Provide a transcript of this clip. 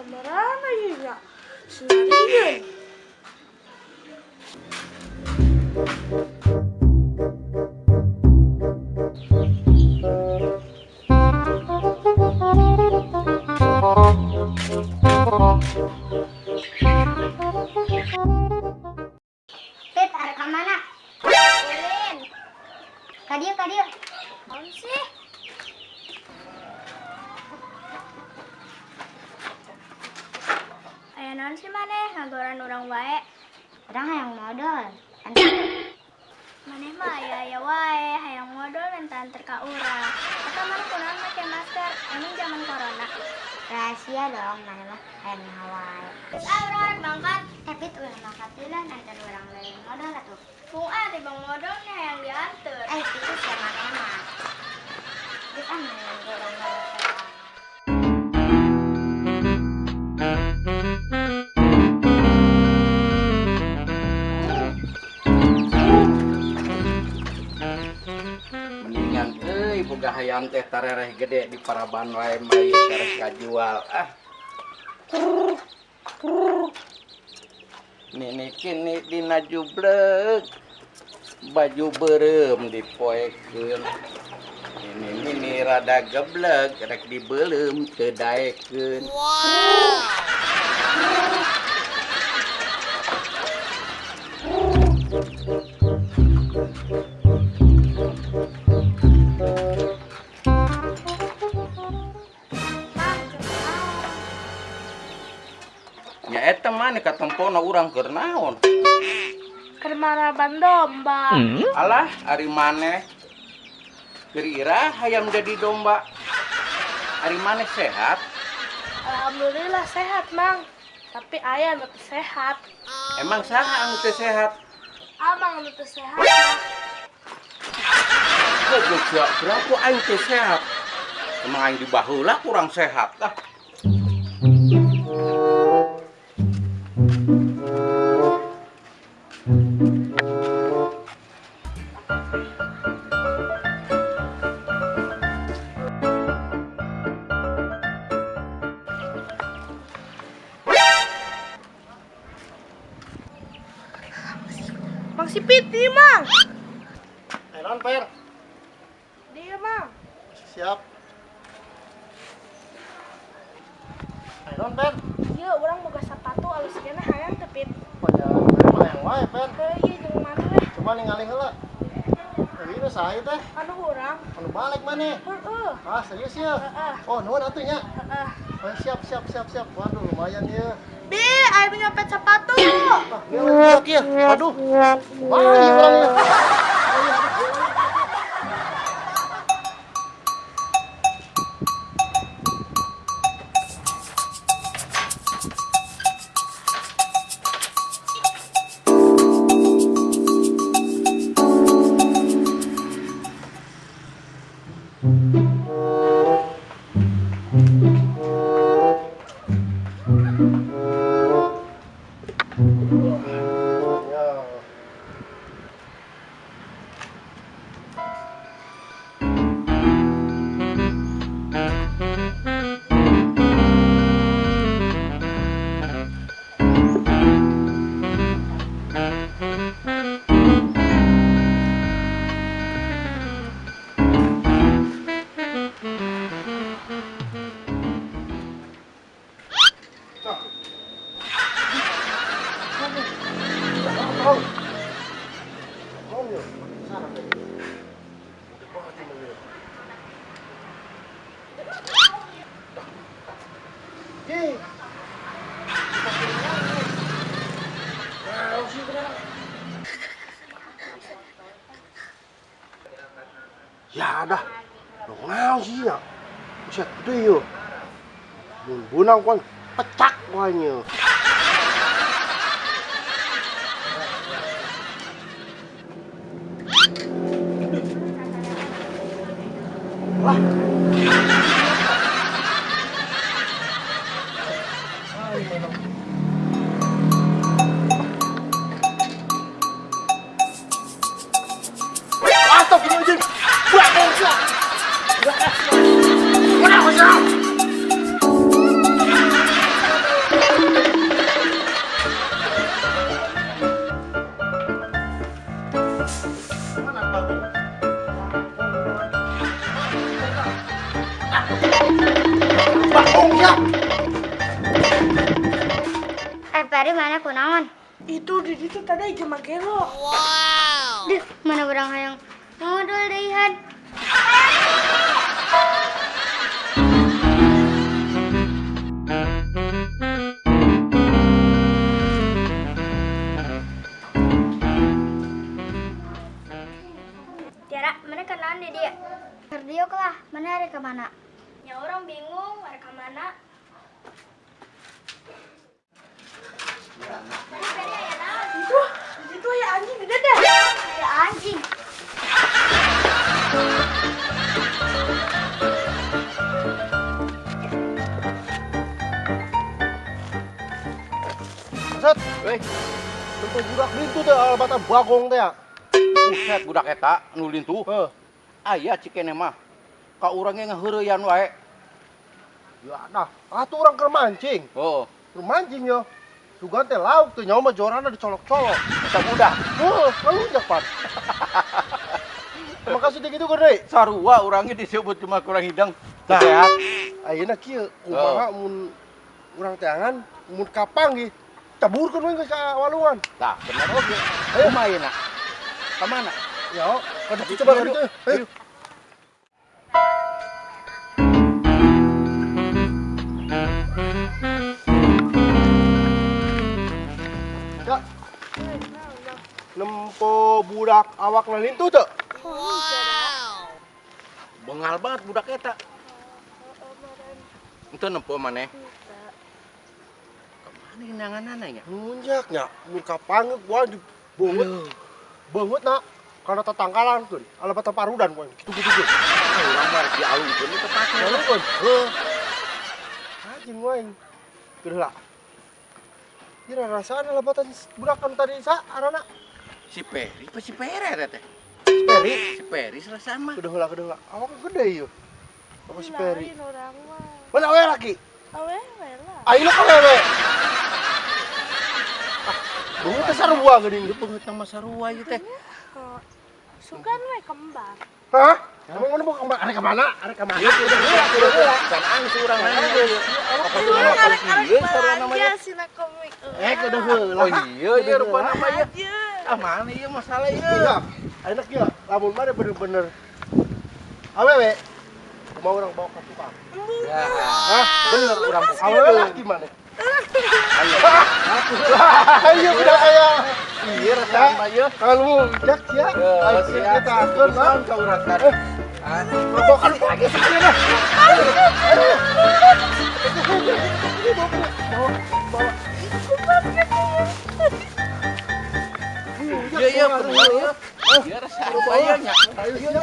Kemarin aja ya. Sendirian. Pit, arek ka mana? Ulin. Ka dieu. Naon sih? Aya naon sih maneh ngagoran urang wae? Urang hayang modal. Maneh mah aya wae hayang modal minta anter ka urang. Eta maneh kunaon make masker? Emang zaman corona. Rahasia dong, maneh mah hayang hawae. Urang mangkat. Pit urang mangkat deulan anter urang leuwih modal atuh. Pung di bang modalnya hayang dianter. Itu sia maneh mah. Geus maneh urang Mendingan boga hayam teh tarereh gede di paraban wae mah tareh kajual. Nini kini dina jublek baju berem dipoekeun. Ini rada geblek rek dibeuleum teu daekeun. Ya eta mah katempona urang keur naon? Keur maraban domba. Alah, ari maneh kira hayam jadi domba. Ari maneh sehat? Alhamdulillah sehat, Mang. Tapi aya nu teu sehat. Emang saha anu teu sehat? Amang nu teu sehat. Mang. Goblok ya, berapa aing teu sehat? Emang aing di baheula kurang sehat lah. Mang Sipit, dia, Mang. Enon, Per. Dia, Mang. Siap. Enon, Per. Ieu urang boga sepatu alus kena hayang teu, Pit. Pada memang yang wae, Per. Ieu jeung mana weh? Cuma ningali heula. Jadi nu saha ieu teh? Aduh urang. Anu balik maneh. Heeh. Ah, serius ya? Heeh. Oh, nuhun atuh nya. Heeh. Oh, siap. Waduh, lumayan ieu. Bi, aya nyopet sepatu. Ah, ieu lagi ya. Aduh. Mana ieu orangnya? Ya dah. Lu ngau sih ya. Buset gede yuk. Mun bunang kan pecak wanya. Lah. Astagfirullahaladzim. Buat Mana bagus? Bakong ya. Peri mana kunaon? Itu di situ tadi aja magelo. Duh, mana orang hayang ngodol deuhan. Tiara, mana kenalan di dia? Kerdiok lah, mana hari kemana? Ya orang bingung, hari kemana? Itu, di situ ya anjing gede deh. Ya anjing. Set, Weh, tentu budak itu teh alabatan bagong teh ya. buset budak eta nu lintu. Heh. Aya cikene mah. Ka urang ge ngaheureyan wae. Ya nah, atuh orang keur mancing. Oh, Keur mancing yo. Sugan teh lauk teh nyawa mah jorana dicolok-colok. eta budak. Lalu japan. Makasih teh gitu gede. Sarua urangnya disebut cuma kurang hidang. Nah. Sehat. Ayeuna kieu kumaha mun urang teh angan mun kapang ge taburkeun we ka walungan. Tah, bener oge. Ayo main nak. Ka mana? Ya, kada coba ka ditu. Ayo. Ya. Nempo budak awak lalintu teu? Bengal banget budak eta. Itu nempo maneh. Kemana nanganana nya? Munjak nya, mun kapang gua di banget. Banget nak. Karena tatangkalan tuh, alabatan parudan gua gitu-gitu. Urang mah di alungkeun itu pake. Lalu kan, heh. Anjing gua yang kudu lah. Kira rasaan alabatan budakan tadi sa arana. Si Peri, apa si Pere eta teh? Peri, Si Peri serasa mah. kudu lah. Awak gede ieu. Apa si Peri? Lain orang mah. Mana we laki? Awe, lah. Ayo ka wewe. Bunga teh sarua geuning. Itu pengeut nama sarua ieu teh. Kok sugan we kembar. Hah? Emang mana mau kemana? Arek kemana? Arek kemana? Ieu kudu can angsu urang nanya ieu. Apa tuh nama paling ieu sarua namanya? Sina komik. Kudu heula. Oh iya, iya rupa nama ieu. Aja. Ah mana ieu masalah ieu? Iya. Enak ya, lamun mana bener-bener. Awewe, mau orang bawa ke tukang. Ya. Hah? Bener urang pokoknya. Awewe laki mana? Ayo. Ayo udah ayo. Iya rasaan mah ieu. Kalau jak ya. Ayo kita atur lah. Ka urang kan. Robokan lagi sekalian. Ayo. Bawa. Iya iya bener ieu. Iya rasaan mah ieu nya. Ayo.